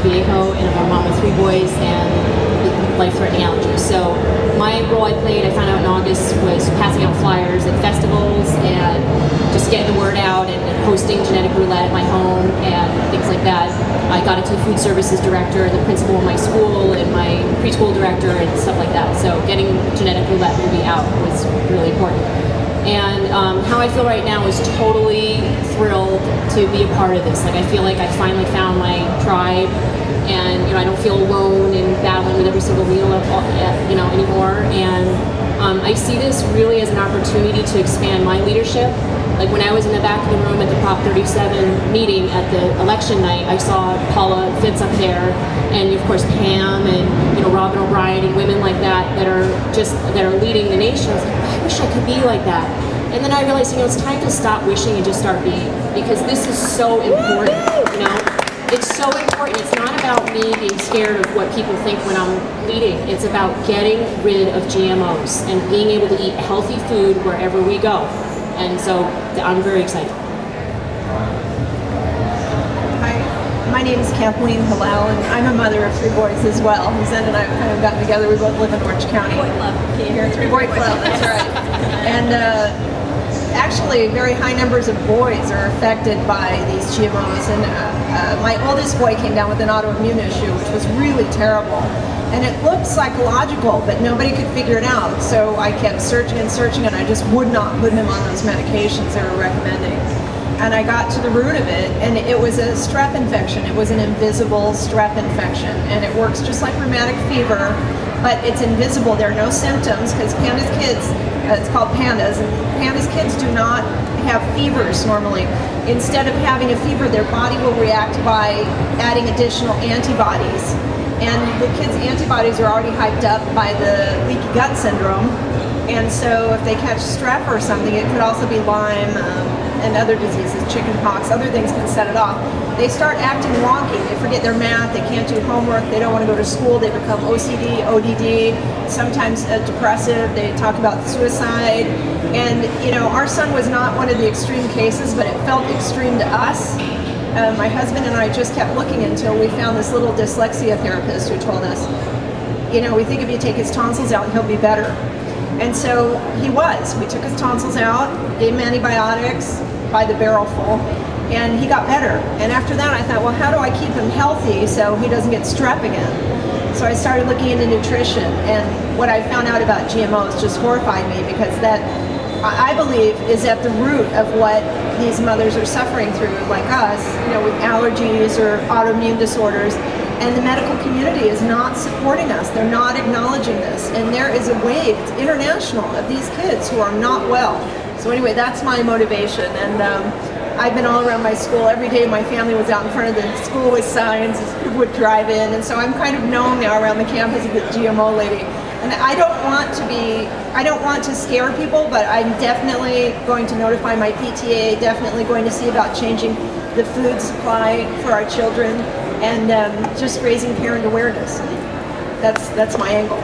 Viejo, and I'm a mom with 3 boys and life-threatening allergies. So my role I played, I found out in August, was passing out flyers at festivals and just getting the word out and hosting genetic roulette at my home and things like that. I got into the food services director, the principal of my school, and my preschool director and stuff like that. So getting genetic roulette movie out was really important. And how I feel right now is totally thrilled to be a part of this. Like, I feel like I finally found my tribe, and I don't feel alone in battling with every single meal anymore. And I see this really as an opportunity to expand my leadership. Like, when I was in the back of the room at the Prop 37 meeting at the election night, I saw Paula Fitz up there, and of course Pam and Robin O'Brien and women like that that are leading the nation. I was like, I wish I could be like that. And then I realized, it's time to stop wishing and just start being, because this is so important. It's so important. It's not about me being scared of what people think when I'm leading. It's about getting rid of GMOs and being able to eat healthy food wherever we go. And so I'm very excited. Hi, my name is Kathleen Hallal, and I'm a mother of 3 boys as well. Zen and I have kind of gotten together. We both live in Orange County. Boy club. Can you hear? 3 boy club, that's right. And actually, very high numbers of boys are affected by these GMOs. And my oldest boy came down with an autoimmune issue, which was really terrible. And it looked psychological, but nobody could figure it out. So I kept searching and searching, and I just would not put him on those medications they were recommending. And I got to the root of it, and it was a strep infection. It was an invisible strep infection, and it works just like rheumatic fever, but it's invisible. There are no symptoms, because Panda's kids, it's called Pandas, and Panda's kids do not have fevers normally. Instead of having a fever, their body will react by adding additional antibodies. And the kids' antibodies are already hyped up by the leaky gut syndrome. And so if they catch strep or something, it could also be Lyme and other diseases, chicken pox, other things can set it off. They start acting wonky. They forget their math, they can't do homework, they don't want to go to school, they become OCD, ODD, sometimes depressive, they talk about suicide. And our son was not one of the extreme cases, but it felt extreme to us. My husband and I just kept looking until we found this little dyslexia therapist who told us, we think if you take his tonsils out, he'll be better. And so he was. We took his tonsils out, gave him antibiotics by the barrel full, and he got better. And after that, I thought, well, how do I keep him healthy so he doesn't get strep again? So I started looking into nutrition, and what I found out about GMOs just horrified me, because that, I believe, is at the root of what these mothers are suffering through, like us, with allergies or autoimmune disorders. And the medical community is not supporting us. They're not acknowledging this. And there is a wave, it's international, of these kids who are not well. So anyway, that's my motivation. And I've been all around my school. Every day my family was out in front of the school with signs. People would drive in. And so I'm kind of known now around the campus as the GMO lady. And I don't want to scare people, but I'm definitely going to notify my PTA, definitely going to see about changing the food supply for our children, and just raising parent awareness. That's my angle.